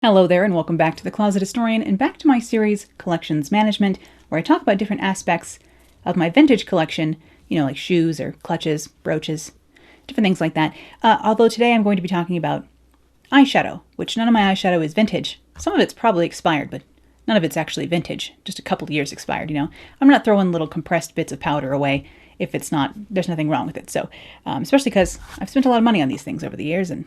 Hello there and welcome back to The Closet Historian and back to my series Collections Management, where I talk about different aspects of my vintage collection, like shoes or clutches, brooches, different things like that. Although today I'm going to be talking about eyeshadow, which none of my eyeshadow is vintage. Some of it's probably expired, but none of it's actually vintage. Just a couple of years expired, I'm not throwing little compressed bits of powder away if it's not, there's nothing wrong with it. So, especially because I've spent a lot of money on these things over the years and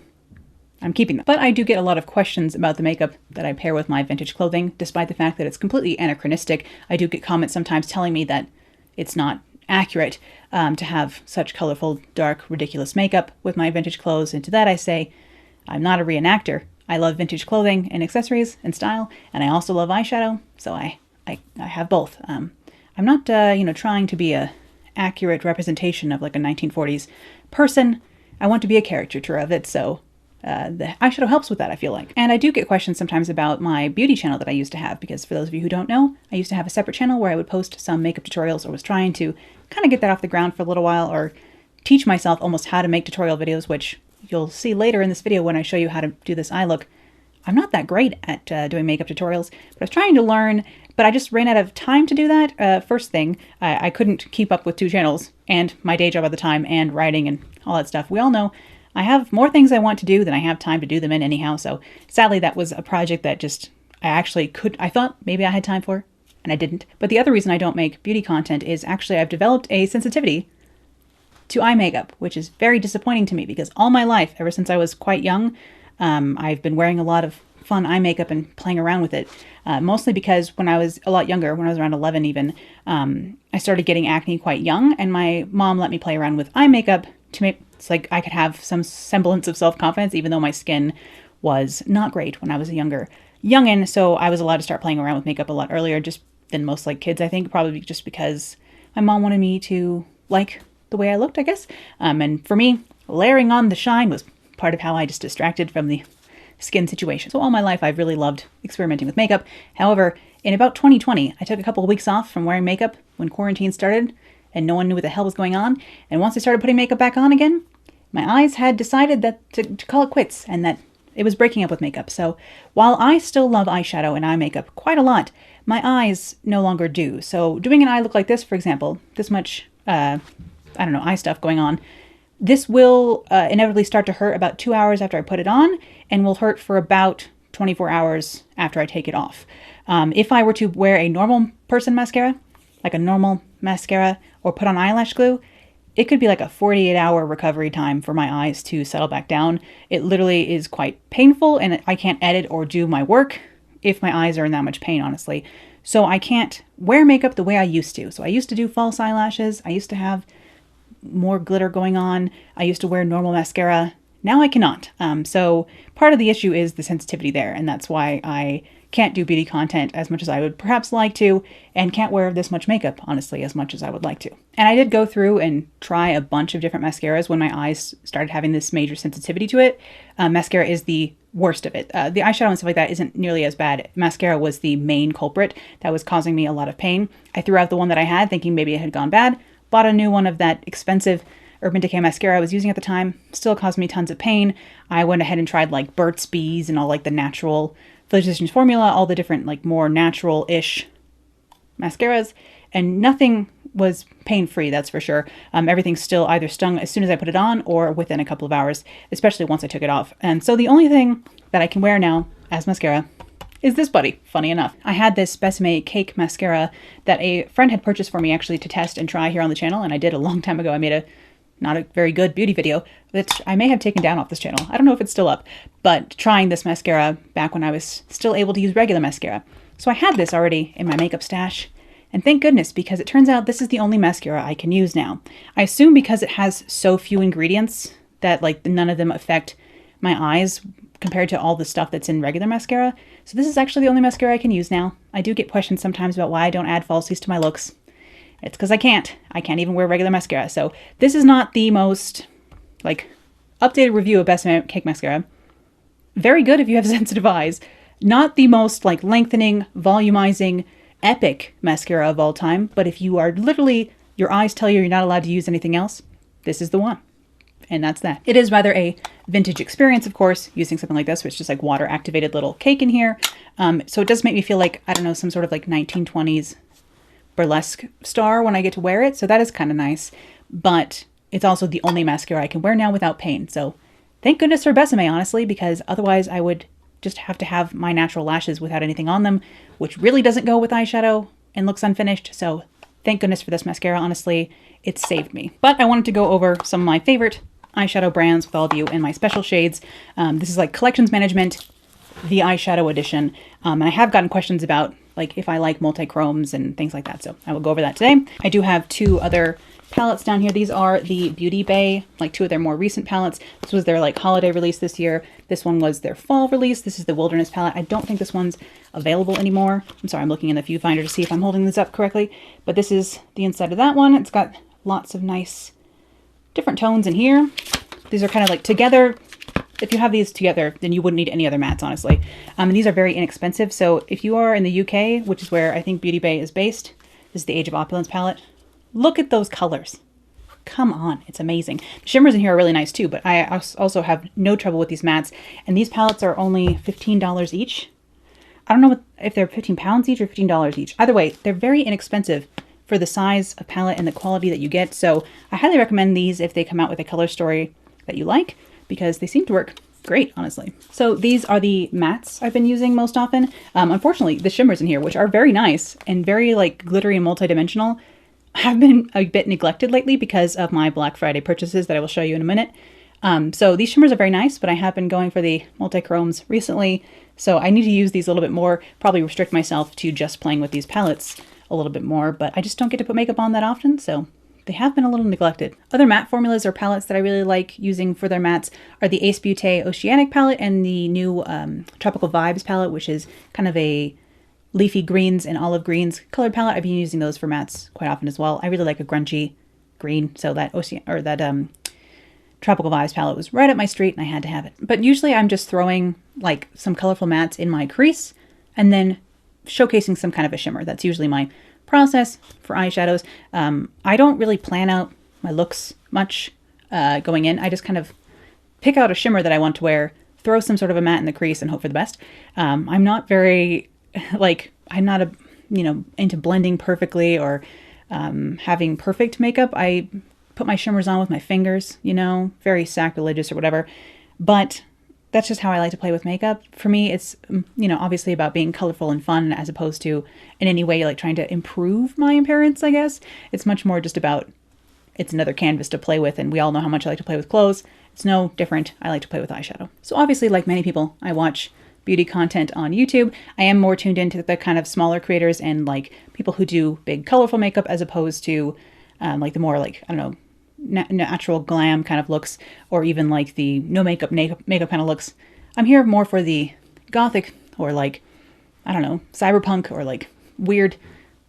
I'm keeping them. But I do get a lot of questions about the makeup that I pair with my vintage clothing, despite the fact that it's completely anachronistic. I do get comments sometimes telling me that it's not accurate to have such colorful, dark, ridiculous makeup with my vintage clothes. And to that I say, I'm not a reenactor. I love vintage clothing and accessories and style, and I also love eyeshadow, so I have both. I'm not, trying to be a accurate representation of like a 1940s person. I want to be a caricature of it, so the eyeshadow helps with that, I feel like. And I do get questions sometimes about my beauty channel that I used to have, because for those of you who don't know, I used to have a separate channel where I would post some makeup tutorials, or was trying to kind of get that off the ground for a little while, or teach myself almost how to make tutorial videos, which you'll see later in this video when I show you how to do this eye look. I'm not that great at doing makeup tutorials, but I was trying to learn, but I just ran out of time to do that. First thing, I couldn't keep up with two channels, and my day job at the time, and writing and all that stuff. We all know I have more things I want to do than I have time to do them in anyhow, so sadly that was a project that I thought maybe I had time for, and I didn't. But the other reason I don't make beauty content is actually I've developed a sensitivity to eye makeup, which is very disappointing to me, because all my life, ever since I was quite young, I've been wearing a lot of fun eye makeup and playing around with it, mostly because when I was a lot younger, when I was around 11 even, I started getting acne quite young, and my mom let me play around with eye makeup to make it's like I could have some semblance of self-confidence, even though my skin was not great when I was a youngin'. So I was allowed to start playing around with makeup a lot earlier, just than most like kids, I think, probably just because my mom wanted me to like the way I looked, I guess. And for me, layering on the shine was part of how I just distracted from the skin situation. So all my life, I've really loved experimenting with makeup. However, in about 2020, I took a couple of weeks off from wearing makeup when quarantine started, and no one knew what the hell was going on. And once I started putting makeup back on again, my eyes had decided that to call it quits, and that it was breaking up with makeup. So while I still love eyeshadow and eye makeup quite a lot, my eyes no longer do. So doing an eye look like this, for example, this much, eye stuff going on, this will inevitably start to hurt about 2 hours after I put it on, and will hurt for about 24 hours after I take it off. If I were to wear a normal person mascara, like a normal mascara, or put on eyelash glue, it could be like a 48-hour recovery time for my eyes to settle back down. It literally is quite painful, and I can't edit or do my work if my eyes are in that much pain, honestly. So I can't wear makeup the way I used to. So I used to do false eyelashes. I used to have more glitter going on. I used to wear normal mascara. Now I cannot. So part of the issue is the sensitivity there, and that's why I can't do beauty content as much as I would perhaps like to, and can't wear this much makeup, honestly, as much as I would like to. And I did go through and try a bunch of different mascaras when my eyes started having this major sensitivity to it. Mascara is the worst of it. The eyeshadow and stuff like that isn't nearly as bad. Mascara was the main culprit that was causing me a lot of pain. I threw out the one that I had thinking maybe it had gone bad, bought a new one of that expensive Urban Decay mascara I was using at the time, still caused me tons of pain. I went ahead and tried like Burt's Bees and all like the natural Physicians Formula, all the different like more natural-ish mascaras, and nothing was pain-free, that's for sure. Everything still either stung as soon as I put it on or within a couple of hours, especially once I took it off. And so the only thing that I can wear now as mascara is this buddy, funny enough. I had this Bésame cake mascara that a friend had purchased for me actually to test and try here on the channel, and I did a long time ago. I made a not a very good beauty video that I may have taken down off this channel. I don't know if it's still up, but trying this mascara back when I was still able to use regular mascara. So I had this already in my makeup stash, and thank goodness, because it turns out this is the only mascara I can use now. I assume because it has so few ingredients that like none of them affect my eyes compared to all the stuff that's in regular mascara. So this is actually the only mascara I can use now. I do get questions sometimes about why I don't add falsies to my looks. It's because I can't. I can't even wear regular mascara. So this is not the most, like, updated review of Bésame Cake Mascara. Very good if you have sensitive eyes. Not the most, like, lengthening, volumizing, epic mascara of all time. But if you are literally, your eyes tell you you're not allowed to use anything else, this is the one. and that's that. It is rather a vintage experience, of course, using something like this, which is just like water activated little cake in here. So it does make me feel like, I don't know, some sort of like 1920s burlesque star when I get to wear it. So that is kind of nice, but it's also the only mascara I can wear now without pain. So thank goodness for Bésame, honestly, because otherwise I would just have to have my natural lashes without anything on them, which really doesn't go with eyeshadow and looks unfinished. So thank goodness for this mascara, honestly. It saved me. But I wanted to go over some of my favorite eyeshadow brands with all of you and my special shades. This is like Collections Management, the eyeshadow edition. And I have gotten questions about like if I like multi-chromes and things like that. So I will go over that today. I do have two other palettes down here. These are the Beauty Bay, like two of their more recent palettes. This was their like holiday release this year. This one was their fall release. This is the Wilderness palette. I don't think this one's available anymore. I'm sorry, I'm looking in the viewfinder to see if I'm holding this up correctly. But this is the inside of that one. It's got lots of nice different tones in here. These are kind of like together. If you have these together, then you wouldn't need any other mattes, honestly. And these are very inexpensive. So if you are in the UK, which is where I think Beauty Bay is based, this is the Age of Opulence palette. Look at those colors. Come on, it's amazing. The shimmers in here are really nice too, but I also have no trouble with these mattes. And these palettes are only $15 each. I don't know if they're 15 pounds each or $15 each. Either way, they're very inexpensive for the size of palette and the quality that you get. So I highly recommend these if they come out with a color story that you like, because they seem to work great, honestly. So these are the mattes I've been using most often. Unfortunately, the shimmers in here, which are very nice and very like glittery and multidimensional, have been a bit neglected lately because of my Black Friday purchases that I will show you in a minute. So these shimmers are very nice, but I have been going for the multi-chromes recently. So I need to use these a little bit more, probably restrict myself to just playing with these palettes a little bit more, but I just don't get to put makeup on that often. So they have been a little neglected. Other matte formulas or palettes that I really like using for their mattes are the Ace Beauté Oceanic palette and the new Tropical Vibes palette, which is kind of a leafy greens and olive greens colored palette. I've been using those for mattes quite often as well. I really like a grungy green, so that Tropical Vibes palette was right up my street and I had to have it. But usually I'm just throwing like some colorful mattes in my crease and then showcasing some kind of a shimmer. That's usually my process for eyeshadows. I don't really plan out my looks much going in. I just kind of pick out a shimmer that I want to wear, throw some sort of a matte in the crease and hope for the best. I'm not very I'm not into blending perfectly or having perfect makeup. I put my shimmers on with my fingers, very sacrilegious or whatever, but that's just how I like to play with makeup. For me, it's, obviously about being colorful and fun as opposed to in any way like trying to improve my appearance, I guess. It's much more just about, it's another canvas to play with, and we all know how much I like to play with clothes. It's no different. I like to play with eyeshadow. So obviously, like many people, I watch beauty content on YouTube. I am more tuned into the kind of smaller creators and like people who do big colorful makeup as opposed to like the more like, I don't know, natural glam kind of looks, or even like the no makeup kind of looks. I'm here more for the gothic or like, I don't know, cyberpunk or like weird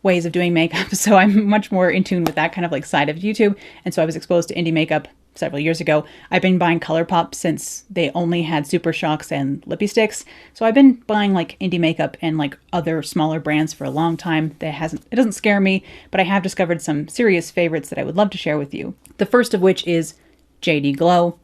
ways of doing makeup. So I'm much more in tune with that kind of like side of YouTube. And so I was exposed to indie makeup several years ago. I've been buying ColourPop since they only had Super Shocks and Lippy Sticks. So I've been buying like indie makeup and like other smaller brands for a long time. It doesn't scare me, but I have discovered some serious favorites that I would love to share with you. The first of which is JD Glow,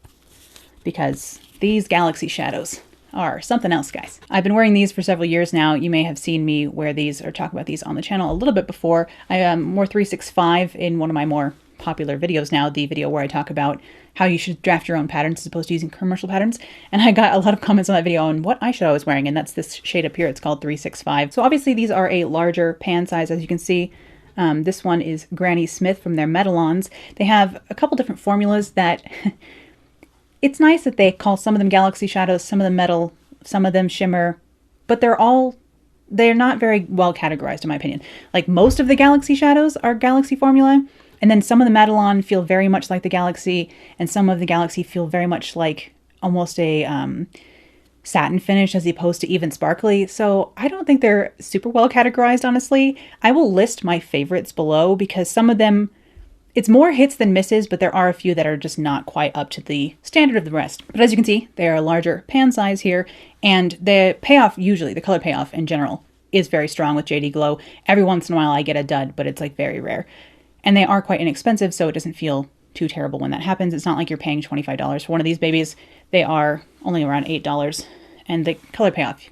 because these Galaxy shadows are something else, guys. I've been wearing these for several years now. You may have seen me wear these or talk about these on the channel a little bit before. I wore 365 in one of my more popular videos now, the video where I talk about how you should draft your own patterns as opposed to using commercial patterns. And I got a lot of comments on that video on what eyeshadow I was wearing, and that's this shade up here. It's called 365. So obviously these are a larger pan size, as you can see. This one is Granny Smith from their Metalons. They have a couple different formulas that it's nice that they call some of them Galaxy shadows, some of them metal, some of them shimmer, but they're not very well categorized in my opinion. Like most of the Galaxy shadows are Galaxy formula, and then some of the Metalon feel very much like the Galaxy, and some of the Galaxy feel very much like almost a satin finish as opposed to even sparkly. So I don't think they're super well categorized, honestly. I will list my favorites below because some of them, it's more hits than misses, but there are a few that are just not quite up to the standard of the rest. But as you can see, they are a larger pan size here, and the payoff, usually the color payoff in general, is very strong with JD Glow. Every once in a while I get a dud, but it's like very rare. And they are quite inexpensive, so it doesn't feel too terrible when that happens. It's not like you're paying $25 for one of these babies. They are only around $8. And the color payoff, I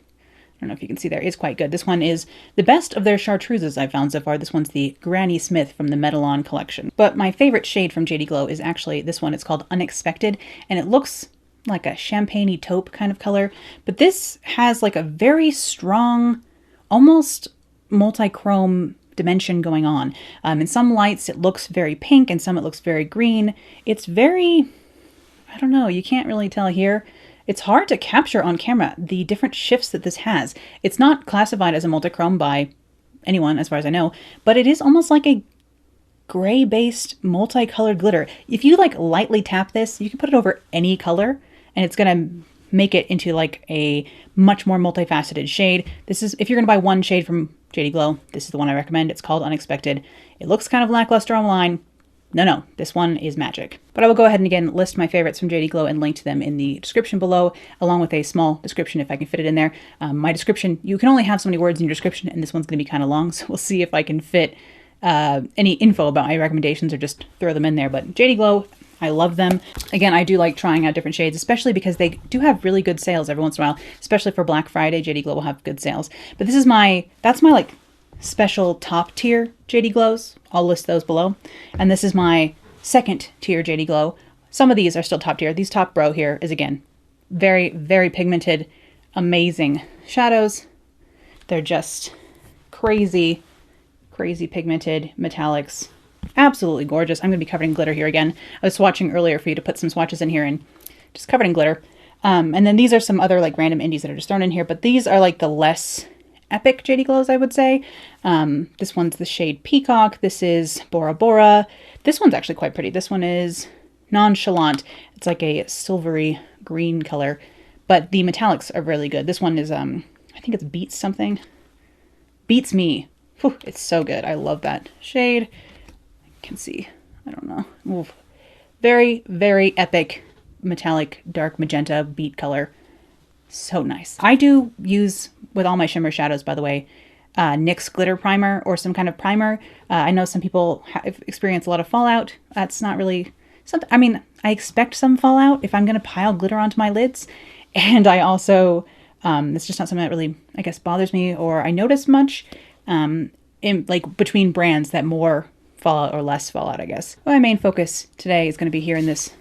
don't know if you can see there, is quite good. This one is the best of their chartreuses I've found so far. This one's the Granny Smith from the Metalon collection. But my favorite shade from JD Glow is actually this one. It's called Unexpected, and it looks like a champagne-y taupe kind of color. But this has like a very strong, almost multi-chrome dimension going on. In some lights it looks very pink, and some it looks very green. It's very, I don't know, you can't really tell here. It's hard to capture on camera the different shifts that this has. It's not classified as a multichrome by anyone, as far as I know, but it is almost like a gray-based multicolored glitter. If you like lightly tap this, you can put it over any color, and it's gonna make it into like a much more multifaceted shade. This is, if you're gonna buy one shade from JD Glow, this is the one I recommend. It's called Unexpected. It looks kind of lackluster online. No, this one is magic. But I will go ahead and again list my favorites from JD Glow and link to them in the description below, along with a small description if I can fit it in there. My description, you can only have so many words in your description, and this one's going to be kind of long, so we'll see if I can fit any info about my recommendations or just throw them in there. But JD Glow, I love them. Again, I do like trying out different shades, especially because they do have really good sales every once in a while, especially for Black Friday. JD Glow will have good sales. But this is that's my like special top tier JD Glows. I'll list those below. And this is my second tier JD Glow. Some of these are still top tier. These top row here is, again, very, very pigmented, amazing shadows. They're just crazy, crazy pigmented metallics. Absolutely gorgeous. I'm going to be covered in glitter here again. I was swatching earlier for you to put some swatches in here and just covered in glitter. And then these are some other like random indies that are just thrown in here, but these are like the less epic JD Glows, I would say. This one's the shade Peacock. This is Bora Bora. This one's actually quite pretty. This one is Nonchalant. It's like a silvery green color, but the metallics are really good. This one is, I think it's Beats something. Beats Me. Whew, it's so good. I love that shade. I can see, I don't know. Oof. Very, very epic metallic dark magenta beat color. So nice. I do use, with all my shimmer shadows, by the way, NYX glitter primer or some kind of primer. I know some people have experienced a lot of fallout. That's not really something, I mean, I expect some fallout if I'm going to pile glitter onto my lids. And I also, it's just not something that really, I guess, bothers me or I notice much in like between brands that more fallout or less fallout, I guess. Well, my main focus today is going to be here in this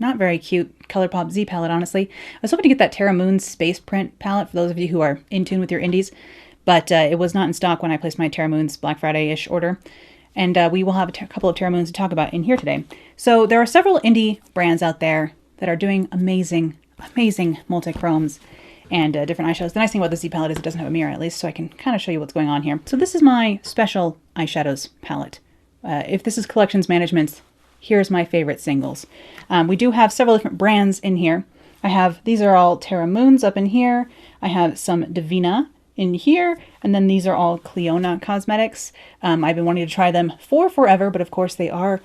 not very cute ColourPop Z palette, honestly. I was hoping to get that Terra Moons Space Print palette for those of you who are in tune with your indies, but it was not in stock when I placed my Terra Moons Black Friday-ish order. And we will have a couple of Terra Moons to talk about in here today. So there are several indie brands out there that are doing amazing, amazing multi-chromes and different eyeshadows. The nice thing about the Z palette is it doesn't have a mirror, at least, so I can kind of show you what's going on here. So this is my special eyeshadows palette. If this is collections management, here's my favorite singles. We do have several different brands in here. These are all Terra Moons up in here. I have some Devinah in here, and then these are all Clionadh cosmetics. I've been wanting to try them for forever, but of course they are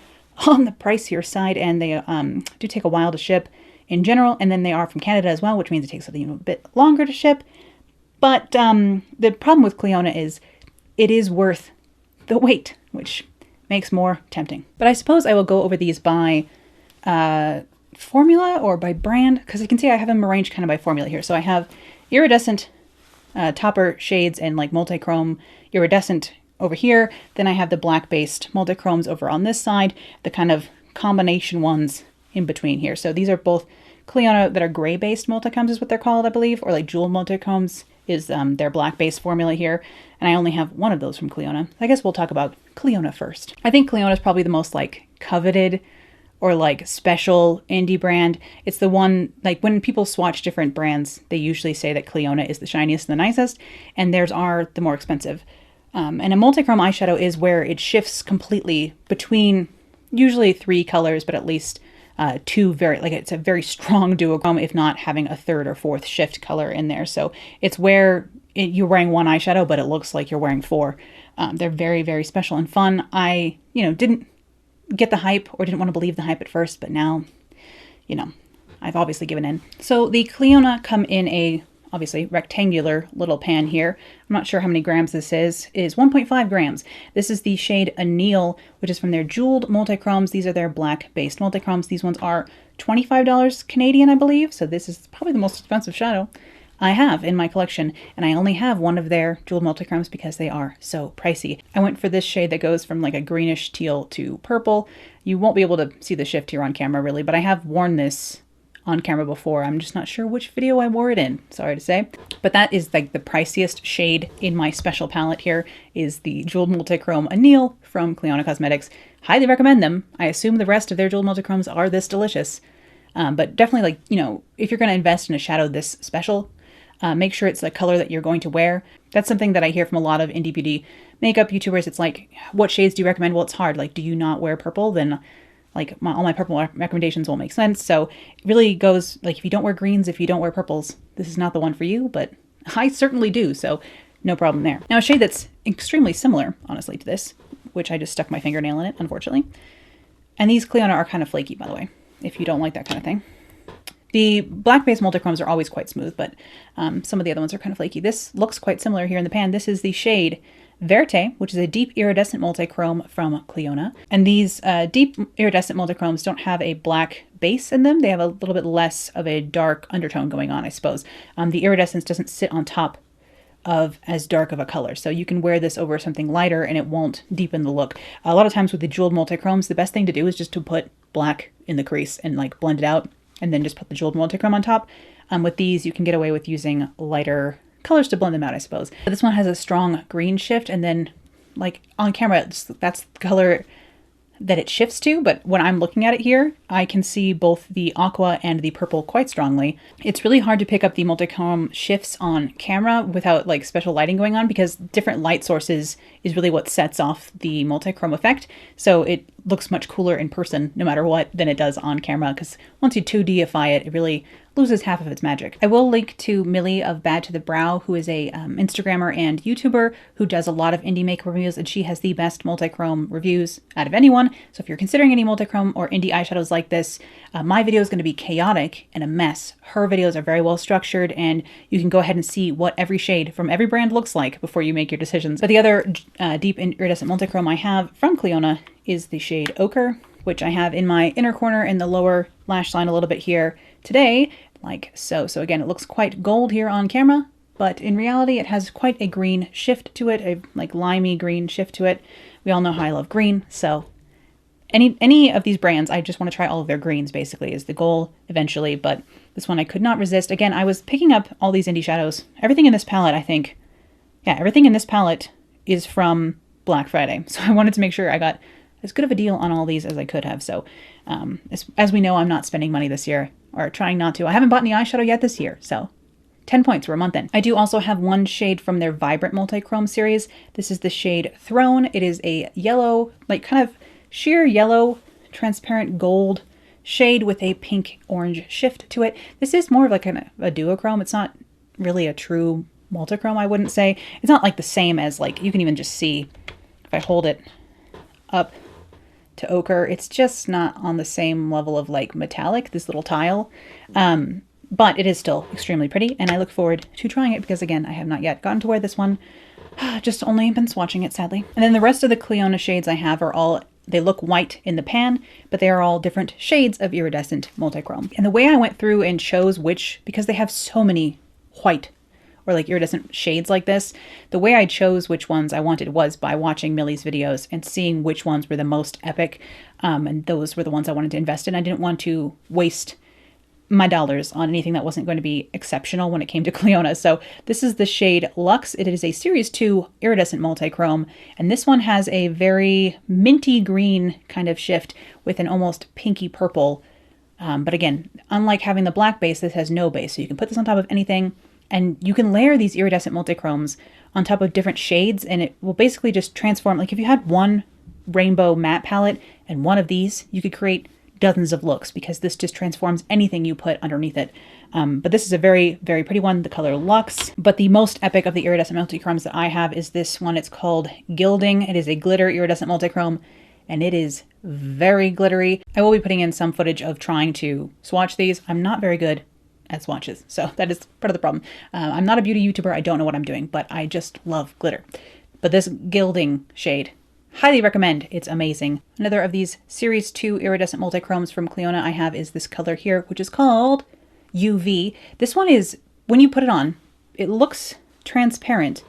on the pricier side, and they do take a while to ship in general, and then they are from Canada as well, which means it takes a bit longer to ship. But the problem with Clionadh is it is worth the wait, which makes more tempting. But I suppose I will go over these by formula or by brand, because you can see I have them arranged kind of by formula here. So I have iridescent topper shades and like multi-chrome iridescent over here. Then I have the black-based multi-chromes over on this side, the kind of combination ones in between here. So these are both Clionadh that are gray-based multi-chromes is what they're called, I believe, or like jewel multi-chromes is their black-based formula here. And I only have one of those from Clionadh. I guess we'll talk about Clionadh first. I think Clionadh is probably the most like coveted or like special indie brand. It's the one, like when people swatch different brands, they usually say that Clionadh is the shiniest and the nicest, and theirs are the more expensive. And a multi-chrome eyeshadow is where it shifts completely between usually 3 colors, but at least 2 it's a very strong duochrome, if not having a 3rd or 4th shift color in there. So it's where you're wearing one eyeshadow, but it looks like you're wearing 4. They're very, very special and fun. I, didn't get the hype or didn't want to believe the hype at first, but now, I've obviously given in. So the Clionadh come in a obviously rectangular little pan here. I'm not sure how many grams this is 1.5 grams. This is the shade Anneal, which is from their jeweled multichromes. These are their black-based multichromes. These ones are $25 Canadian, I believe. So this is probably the most expensive shadow I have in my collection, and I only have one of their jeweled multichromes because they are so pricey. I went for this shade that goes from like a greenish teal to purple. You won't be able to see the shift here on camera really, but I have worn this on camera before. I'm just not sure which video I wore it in, sorry to say. But that is like the priciest shade in my special palette here, is the jeweled multichrome Anneal from Clionadh Cosmetics. Highly recommend them. I assume the rest of their jeweled multichromes are this delicious. But definitely, like, you know, if you're going to invest in a shadow this special, make sure it's the color that you're going to wear. That's something that I hear from a lot of indie beauty makeup YouTubers. It's like, what shades do you recommend? Well, it's hard. Like, do you not wear purple? Then like all my purple recommendations won't make sense. So it really goes like, if you don't wear greens, if you don't wear purples, this is not the one for you, but I certainly do. So no problem there. Now a shade that's extremely similar, honestly, to this, which I just stuck my fingernail in it, unfortunately. And these Clionadh are kind of flaky, by the way, if you don't like that kind of thing. The black-based multichromes are always quite smooth, but some of the other ones are kind of flaky. This looks quite similar here in the pan. This is the shade Verte, which is a deep iridescent multichrome from Clionadh. And these deep iridescent multichromes don't have a black base in them. They have a little bit less of a dark undertone going on, I suppose. The iridescence doesn't sit on top of as dark of a color. So you can wear this over something lighter and it won't deepen the look. A lot of times with the jeweled multichromes, the best thing to do is just to put black in the crease and like blend it out, and then just put the jeweled multichrome on top. With these, you can get away with using lighter colors to blend them out, I suppose. But this one has a strong green shift, and then like on camera, that's the color that it shifts to, but when I'm looking at it here, I can see both the aqua and the purple quite strongly. It's really hard to pick up the multichrome shifts on camera without like special lighting going on, because different light sources is really what sets off the multichrome effect. So it looks much cooler in person no matter what than it does on camera, because once you 2Dify it, it really loses half of its magic. I will link to Millie of Bad to the Brow, who is a Instagrammer and YouTuber who does a lot of indie makeup reviews, and she has the best multichrome reviews out of anyone. So if you're considering any multichrome or indie eyeshadows like this, my video is going to be chaotic and a mess. Her videos are very well structured, and you can go ahead and see what every shade from every brand looks like before you make your decisions. But the other deep iridescent multichrome I have from Clionadh is the shade Ochre, which I have in my inner corner in the lower lash line a little bit here today, like so. So again, it looks quite gold here on camera, but in reality it has quite a green shift to it, a like limey green shift to it. We all know how I love green, so any of these brands, I just want to try all of their greens basically is the goal eventually, but this one I could not resist. Again, I was picking up all these indie shadows. Everything in this palette, I think, yeah, everything in this palette is from Black Friday. So I wanted to make sure I got as good of a deal on all these as I could have. So as we know, I'm not spending money this year, or trying not to. I haven't bought any eyeshadow yet this year, so 10 points, we're a month in. I do also have one shade from their Vibrant Multichrome series. This is the shade Throne. It is a yellow, like kind of sheer yellow, transparent gold shade with a pink orange shift to it. This is more of like a duochrome. It's not really a true multichrome, I wouldn't say. It's not like the same as, like, you can even just see if I hold it up to ochre, it's just not on the same level of like metallic, this little tile. But it is still extremely pretty, and I look forward to trying it because, again, I have not yet gotten to wear this one. Just only been swatching it, sadly. And then the rest of the Clionadh shades I have are all, they look white in the pan, but they are all different shades of iridescent multichrome. And the way I went through and chose which, because they have so many white or like iridescent shades like this, the way I chose which ones I wanted was by watching Millie's videos and seeing which ones were the most epic. And those were the ones I wanted to invest in. I didn't want to waste my dollars on anything that wasn't going to be exceptional when it came to Clionadh. So this is the shade Luxe. It is a Series 2 iridescent multichrome, and this one has a very minty green kind of shift with an almost pinky purple. But again, unlike having the black base, this has no base, so you can put this on top of anything, and you can layer these iridescent multichromes on top of different shades, and it will basically just transform. Like if you had one rainbow matte palette and one of these, you could create dozens of looks because this just transforms anything you put underneath it. But this is a very, very pretty one, the color Luxe. But the most epic of the iridescent multichromes that I have is this one. It's called Gilding. It is a glitter iridescent multichrome, and it is very glittery. I will be putting in some footage of trying to swatch these. I'm not very good at swatches. So that is part of the problem. I'm not a beauty YouTuber. I don't know what I'm doing, but I just love glitter. But this Gilding shade, highly recommend. It's amazing. Another of these Series 2 iridescent multichromes from Clionadh I have is this color here, which is called UV. This one is, when you put it on, it looks transparent.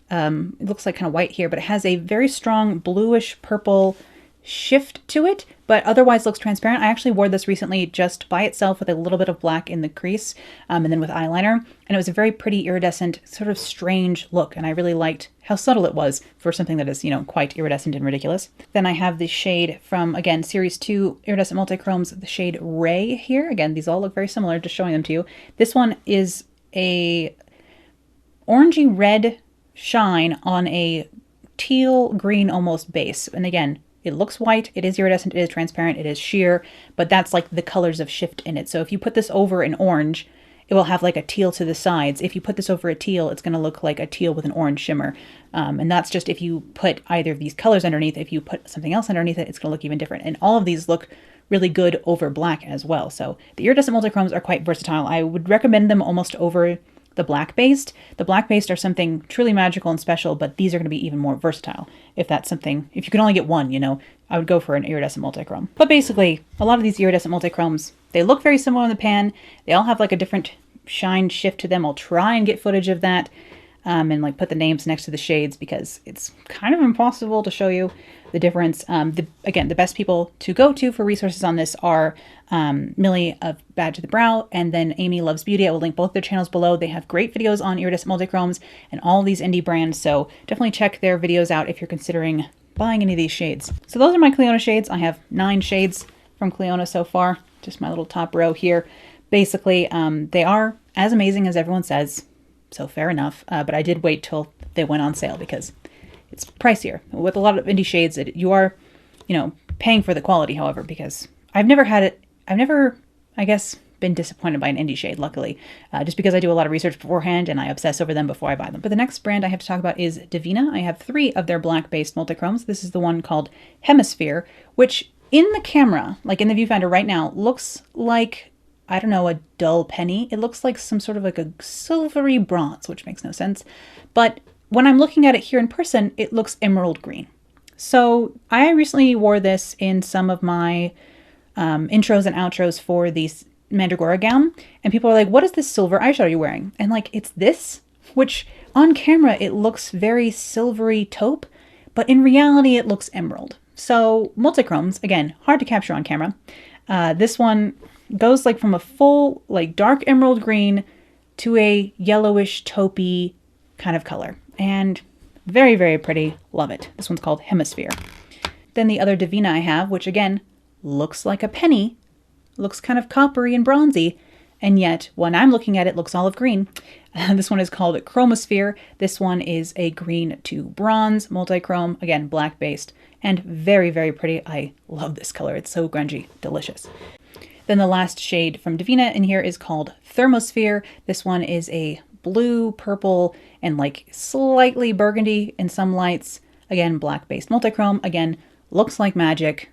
It looks like kind of white here, but it has a very strong bluish purple shift to it, but otherwise looks transparent. I actually wore this recently just by itself with a little bit of black in the crease, and then with eyeliner, and it was a very pretty iridescent, sort of strange look, and I really liked how subtle it was for something that is, you know, quite iridescent and ridiculous. Then I have the shade from, again, Series 2 Iridescent Multichromes, the shade Ray here. Again, these all look very similar, just showing them to you. This one is a orangey red shine on a teal green almost base, and again, it looks white, it is iridescent, it is transparent, it is sheer, but that's like the colors of shift in it. So if you put this over an orange, it will have like a teal to the sides. If you put this over a teal, it's going to look like a teal with an orange shimmer. And that's just if you put either of these colors underneath. If you put something else underneath it, it's going to look even different. And all of these look really good over black as well. So the iridescent multichromes are quite versatile. I would recommend them almost over the black based. The black based are something truly magical and special, but these are going to be even more versatile. If that's something, if you can only get one, you know, I would go for an iridescent multichrome. But basically, a lot of these iridescent multichromes, they look very similar in the pan. They all have like a different shine shift to them. I'll try and get footage of that and like put the names next to the shades because it's kind of impossible to show you the difference. Again, the best people to go to for resources on this are Millie of Bad to the Brow and then Amy Loves Beauty. I will link both their channels below. They have great videos on iridescent multichromes and all these indie brands, so definitely check their videos out if you're considering buying any of these shades. So those are my Clionadh shades. I have 9 shades from Clionadh so far, just my little top row here. Basically, they are as amazing as everyone says, so fair enough, but I did wait till they went on sale because it's pricier. With a lot of indie shades, you are, you know, paying for the quality, however, because I've never, I guess, been disappointed by an indie shade, luckily, just because I do a lot of research beforehand and I obsess over them before I buy them. But the next brand I have to talk about is Devinah. I have 3 of their black-based multichromes. This is the one called Hemisphere, which in the camera, like in the viewfinder right now, looks like, I don't know, a dull penny. It looks like some sort of like a silvery bronze, which makes no sense. But when I'm looking at it here in person, it looks emerald green. So I recently wore this in some of my intros and outros for the Mandragora gown, and people are like, what is this silver eyeshadow you're wearing? And like, it's this, which on camera, it looks very silvery taupe, but in reality, it looks emerald. So multichromes, again, hard to capture on camera. This one goes like from a full, like dark emerald green to a yellowish taupey kind of color. And very, very pretty. Love it. This one's called Hemisphere. Then the other Devinah I have, which again, looks like a penny, looks kind of coppery and bronzy, and yet when I'm looking at it, looks olive green. This one is called Chromosphere. This one is a green to bronze multichrome, again, black based, and very, very pretty. I love this color. It's so grungy, delicious. Then the last shade from Devinah in here is called Thermosphere. This one is a blue, purple, and like slightly burgundy in some lights. Again, black-based multichrome. Again, looks like magic.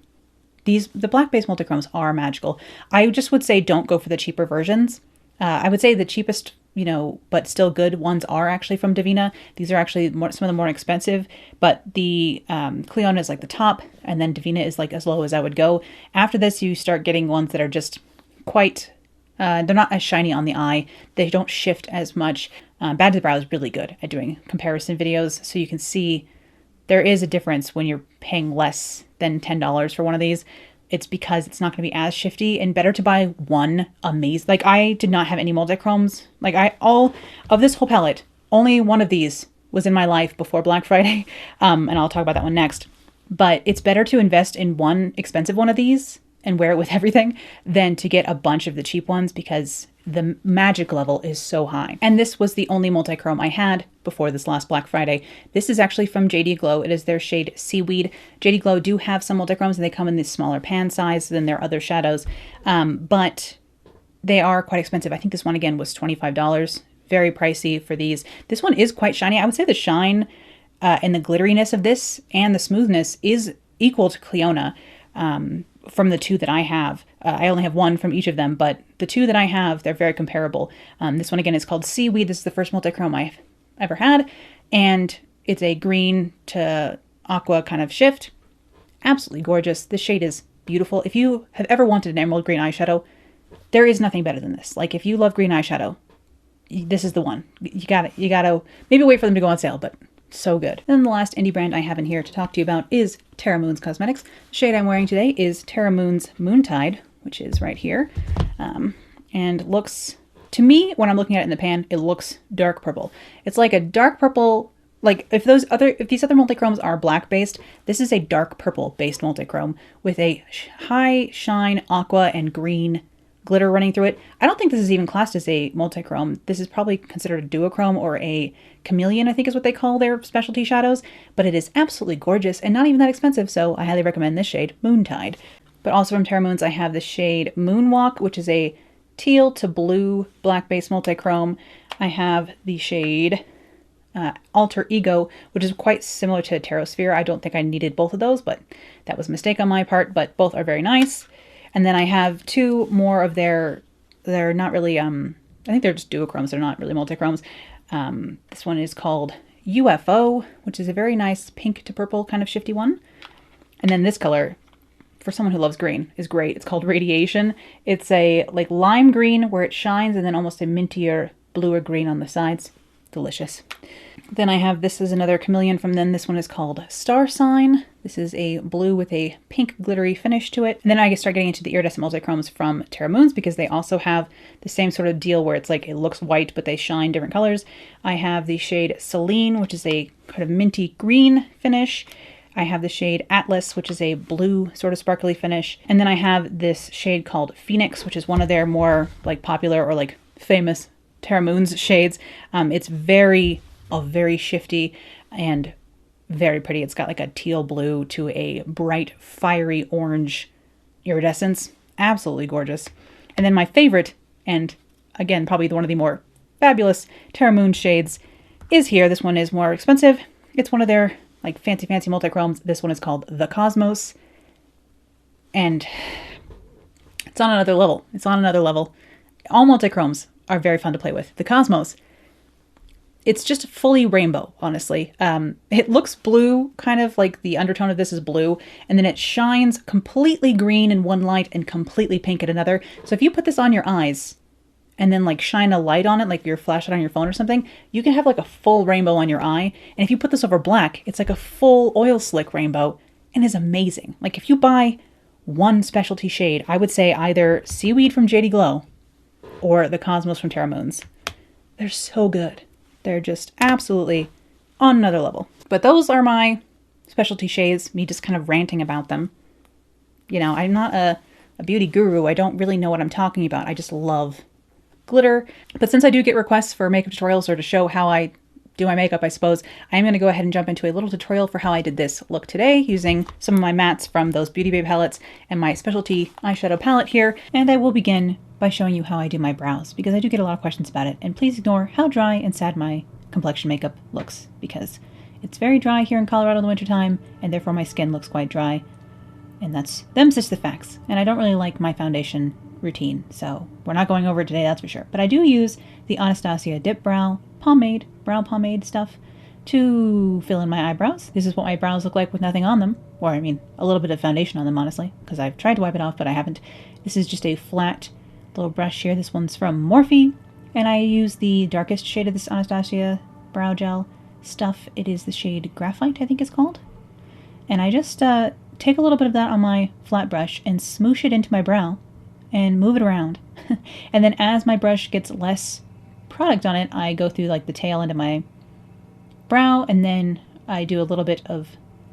The black-based multichromes are magical. I just would say don't go for the cheaper versions. I would say the cheapest, you know, but still good ones are actually from Devinah. These are actually some of the more expensive, but the Clionadh is like the top, and then Devinah is like as low as I would go. After this, you start getting ones that are just quite, they're not as shiny on the eye. They don't shift as much. Bad to the Brow is really good at doing comparison videos, so you can see there is a difference when you're paying less than $10 for one of these. It's because it's not going to be as shifty, and better to buy one amazing. Like, I did not have any multichromes. Like, all of this whole palette, only one of these was in my life before Black Friday. And I'll talk about that one next. But it's better to invest in one expensive one of these and wear it with everything than to get a bunch of the cheap ones, because the magic level is so high. And this was the only multichrome I had before this last Black Friday. This is actually from JD Glow. It is their shade Seaweed. JD Glow do have some multichromes, and they come in this smaller pan size than their other shadows, but they are quite expensive. I think this one again was $25. Very pricey for these. This one is quite shiny. I would say the shine and the glitteriness of this and the smoothness is equal to Clionadh. From the 2 that I have. I only have one from each of them, but the two that I have, they're very comparable. This one, again, is called Seaweed. This is the first multi-chrome I've ever had, and it's a green to aqua kind of shift. Absolutely gorgeous. This shade is beautiful. If you have ever wanted an emerald green eyeshadow, there is nothing better than this. Like, if you love green eyeshadow, this is the one. You gotta maybe wait for them to go on sale, but so good. Then the last indie brand I have in here to talk to you about is Terra Moons Cosmetics. The shade I'm wearing today is Terra Moons Moontide, which is right here. And looks, to me, when I'm looking at it in the pan, it looks dark purple. It's like a dark purple, like if these other multi-chromes are black based, this is a dark purple based multi-chrome with a high shine aqua and green glitter running through it. I don't think this is even classed as a multi-chrome. This is probably considered a duochrome or a chameleon, I think is what they call their specialty shadows, but it is absolutely gorgeous and not even that expensive, so I highly recommend this shade, Moontide. But also from Terra Moons, I have the shade Moonwalk, which is a teal to blue black-based multi-chrome. I have the shade Alter Ego, which is quite similar to Thermosphere. I don't think I needed both of those, but that was a mistake on my part, but both are very nice. And then I have two more of they're not really, I think they're just duochromes. They're not really multi-chromes. This one is called UFO, which is a very nice pink to purple kind of shifty one. And then this color, for someone who loves green, is great. It's called Radiation. It's a like lime green where it shines and then almost a mintier bluer green on the sides. Delicious. Then I have, this is another chameleon from them. This one is called Star Sign. This is a blue with a pink glittery finish to it. And then I start getting into the iridescent multi-chromes from Terra Moons because they also have the same sort of deal where it's like it looks white but they shine different colors. I have the shade Selene, which is a kind of minty green finish. I have the shade Atlas, which is a blue sort of sparkly finish. And then I have this shade called Phoenix, which is one of their more like popular or like famous Terra Moons shades. It's very shifty and very pretty. It's got like a teal blue to a bright fiery orange iridescence. Absolutely gorgeous. And then my favorite, and again probably one of the more fabulous Terra Moon shades, is here. This one is more expensive. It's one of their like fancy multi-chromes. This one is called the Cosmos, and it's on another level. It's on another level. All multi-chromes are very fun to play with. The Cosmos, it's just fully rainbow, honestly. It looks blue, kind of like the undertone of this is blue, and then it shines completely green in one light and completely pink at another. So if you put this on your eyes and then like shine a light on it, like your flashlight on your phone or something, you can have like a full rainbow on your eye. And if you put this over black, it's like a full oil slick rainbow and is amazing. Like if you buy one specialty shade, I would say either Seaweed from JD Glow or the Cosmos from Terra Moons. They're so good. They're just absolutely on another level. But those are my specialty shades, me just kind of ranting about them. You know, I'm not a beauty guru. I don't really know what I'm talking about. I just love glitter. But since I do get requests for makeup tutorials or to show how I do my makeup, I suppose, I'm going to go ahead and jump into a little tutorial for how I did this look today using some of my mattes from those Beauty Babe palettes and my specialty eyeshadow palette here. And I will begin by showing you how I do my brows because I do get a lot of questions about it. And please ignore how dry and sad my complexion makeup looks because it's very dry here in Colorado in the wintertime and therefore my skin looks quite dry. And them's just the facts. And I don't really like my foundation routine, so we're not going over it today, that's for sure. But I do use the Anastasia Dip Brow Pomade stuff to fill in my eyebrows. This is what my brows look like with nothing on them. Or, I mean, a little bit of foundation on them, honestly, because I've tried to wipe it off, but I haven't. This is just a flat little brush here. This one's from Morphe, and I use the darkest shade of this Anastasia brow gel stuff. It is the shade Graphite, I think it's called. And I just take a little bit of that on my flat brush and smoosh it into my brow and move it around. And then as my brush gets less product on it, I go through like the tail end of my brow, and then I do a little bit of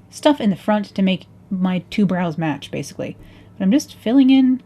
stuff in the front to make my two brows match, basically. But I'm just filling in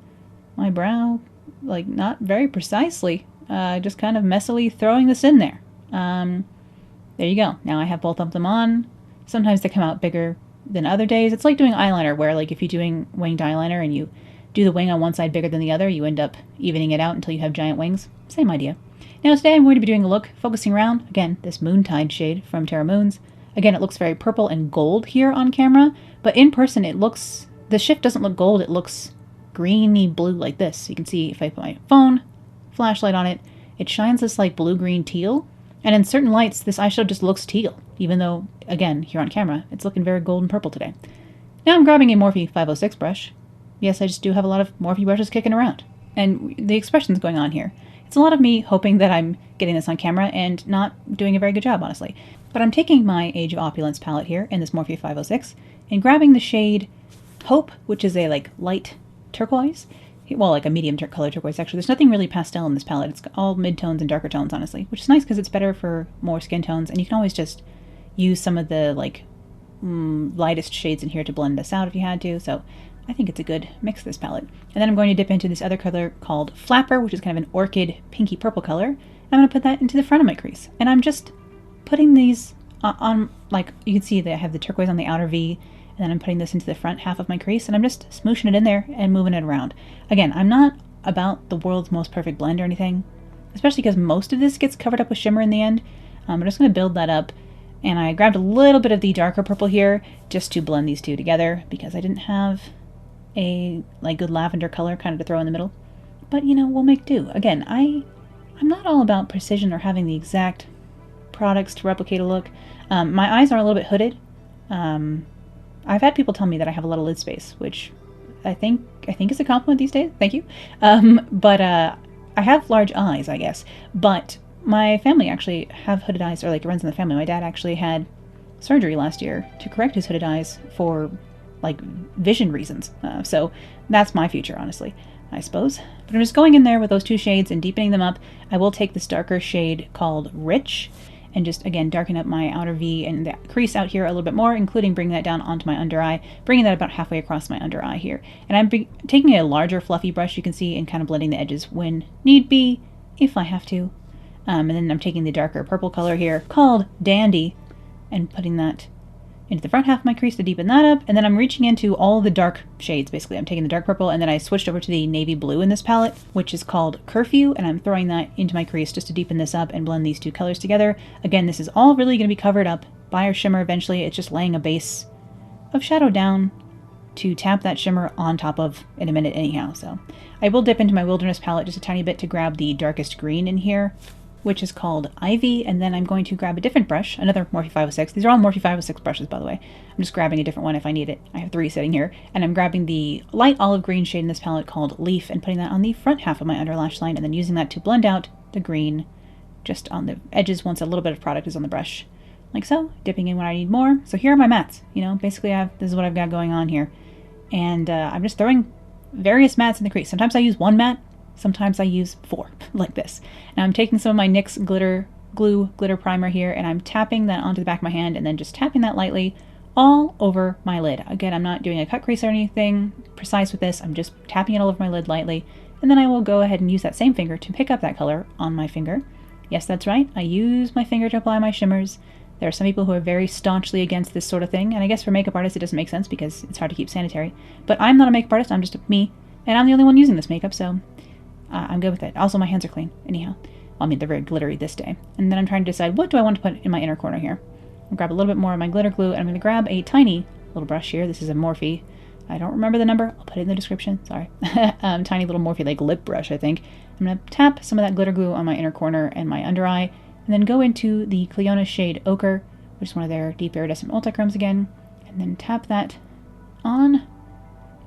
my brow, like not very precisely, just kind of messily throwing this in there. There you go. Now I have both of them on. Sometimes they come out bigger than other days. It's like doing eyeliner, where like if you're doing winged eyeliner and you do the wing on one side bigger than the other, you end up evening it out until you have giant wings. Same idea. Now today I'm going to be doing a look focusing around, again, this Moontide shade from Terra Moons. Again, it looks very purple and gold here on camera, but in person it looks, the shift doesn't look gold, it looks greeny blue like this. You can see if I put my phone flashlight on it, it shines this like blue-green teal. And in certain lights, this eyeshadow just looks teal, even though, again, here on camera, it's looking very golden purple today. Now I'm grabbing a Morphe 506 brush. Yes, I just do have a lot of Morphe brushes kicking around. And the expression's going on here. It's a lot of me hoping that I'm getting this on camera and not doing a very good job, honestly. But I'm taking my Age of Opulence palette here in this Morphe 506 and grabbing the shade Hope, which is a like light turquoise. Well, like a medium color turquoise, actually. There's nothing really pastel in this palette. It's all mid-tones and darker tones, honestly, which is nice because it's better for more skin tones, and you can always just use some of the like lightest shades in here to blend this out if you had to. So I think it's a good mix, this palette. And then I'm going to dip into this other color called Flapper, which is kind of an orchid pinky purple color. And I'm going to put that into the front of my crease. And I'm just putting these on, like, you can see that I have the turquoise on the outer V, and then I'm putting this into the front half of my crease, and I'm just smooshing it in there and moving it around. Again, I'm not about the world's most perfect blend or anything, especially because most of this gets covered up with shimmer in the end. I'm just going to build that up, and I grabbed a little bit of the darker purple here just to blend these two together because I didn't have a like good lavender color kind of to throw in the middle. But, you know, we'll make do. Again, I'm not all about precision or having the exact products to replicate a look. My eyes are a little bit hooded. I've had people tell me that I have a lot of lid space, which I think is a compliment these days. Thank you. But I have large eyes, I guess. But my family actually have hooded eyes, or like it runs in the family. My dad actually had surgery last year to correct his hooded eyes for like vision reasons. So that's my future, honestly, I suppose. But I'm just going in there with those two shades and deepening them up. I will take this darker shade called Rich and just, again, darken up my outer V and the crease out here a little bit more, including bringing that down onto my under eye, bringing that about halfway across my under eye here. And I'm taking a larger fluffy brush, you can see, and kind of blending the edges when need be, if I have to. And then I'm taking the darker purple color here called Dandy and putting that into the front half of my crease to deepen that up. And then I'm reaching into all the dark shades, basically. I'm taking the dark purple, and then I switched over to the navy blue in this palette, which is called Curfew, and I'm throwing that into my crease just to deepen this up and blend these two colors together. Again, this is all really going to be covered up by our shimmer eventually. It's just laying a base of shadow down to tap that shimmer on top of in a minute anyhow. So I will dip into my Wilderness palette just a tiny bit to grab the darkest green in here, which is called Ivy, and then I'm going to grab a different brush, another Morphe 506. These are all Morphe 506 brushes, by the way. I'm just grabbing a different one if I need it. I have 3 sitting here, and I'm grabbing the light olive green shade in this palette called Leaf and putting that on the front half of my under lash line, and then using that to blend out the green just on the edges once a little bit of product is on the brush. Like so, dipping in when I need more. So here are my mattes, you know, basically this is what I've got going on here. And I'm just throwing various mattes in the crease. Sometimes I use 1 matte, sometimes I use 4, like this. Now I'm taking some of my NYX glitter primer here, and I'm tapping that onto the back of my hand, and then just tapping that lightly all over my lid. Again, I'm not doing a cut crease or anything precise with this. I'm just tapping it all over my lid lightly, and then I will go ahead and use that same finger to pick up that color on my finger. Yes, that's right. I use my finger to apply my shimmers. There are some people who are very staunchly against this sort of thing, and I guess for makeup artists it doesn't make sense because it's hard to keep sanitary. But I'm not a makeup artist, I'm just me, and I'm the only one using this makeup, so I'm good with it. Also, my hands are clean, anyhow. Well, I mean, they're very glittery this day. And then I'm trying to decide what do I want to put in my inner corner here. I'll grab a little bit more of my glitter glue, and I'm going to grab a tiny little brush here. This is a Morphe. I don't remember the number. I'll put it in the description. Sorry. Tiny little Morphe, like lip brush, I think. I'm going to tap some of that glitter glue on my inner corner and my under eye, and then go into the Clionadh shade Ochre, which is one of their deep iridescent multichromes again, and then tap that on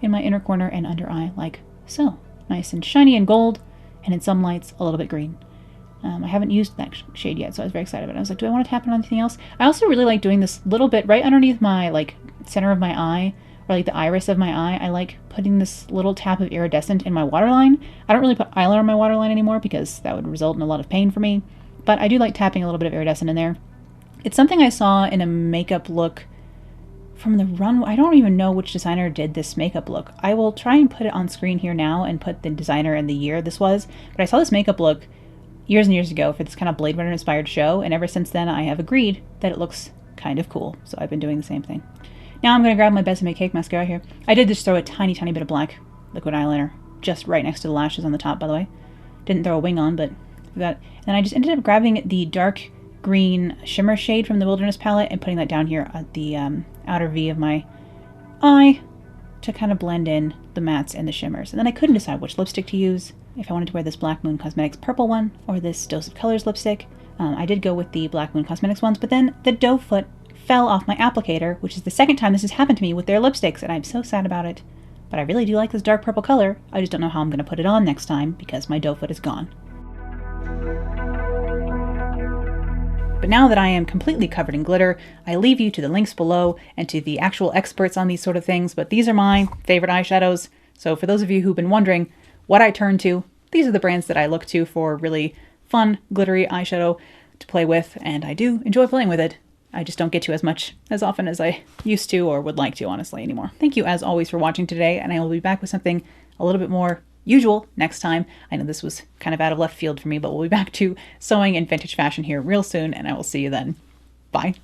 in my inner corner and under eye like so. Nice and shiny and gold, and in some lights a little bit green. I haven't used that shade yet, so I was very excited about it. I was like, do I want to tap it on anything else? I also really like doing this little bit right underneath my like center of my eye, or like the iris of my eye. I like putting this little tap of iridescent in my waterline. I don't really put eyeliner on my waterline anymore because that would result in a lot of pain for me, but I do like tapping a little bit of iridescent in there. It's something I saw in a makeup look from the runway. I don't even know which designer did this makeup look. I will try and put it on screen here now and put the designer and the year this was, but I saw this makeup look years and years ago for this kind of Blade Runner inspired show, and ever since then I have agreed that it looks kind of cool, so I've been doing the same thing. Now I'm going to grab my Bésame Cake mascara here. I did just throw a tiny bit of black liquid eyeliner just right next to the lashes on the top, by the way. Didn't throw a wing on, but that. And I just ended up grabbing the dark green shimmer shade from the Wilderness palette and putting that down here at the outer V of my eye to kind of blend in the mattes and the shimmers. And then I couldn't decide which lipstick to use, if I wanted to wear this Black Moon Cosmetics purple one or this Dose of Colors lipstick. I did go with the Black Moon Cosmetics ones, but then the doe foot fell off my applicator, which is the second time this has happened to me with their lipsticks, and I'm so sad about it. But I really do like this dark purple color. I just don't know how I'm going to put it on next time because my doe foot is gone. But now that I am completely covered in glitter, I leave you to the links below and to the actual experts on these sort of things, but these are my favorite eyeshadows. So for those of you who've been wondering what I turn to, these are the brands that I look to for really fun, glittery eyeshadow to play with, and I do enjoy playing with it. I just don't get to as often as I used to or would like to, honestly, anymore. Thank you, as always, for watching today, and I will be back with something a little bit more usual next time. I know this was kind of out of left field for me, but we'll be back to sewing and vintage fashion here real soon, and I will see you then. Bye.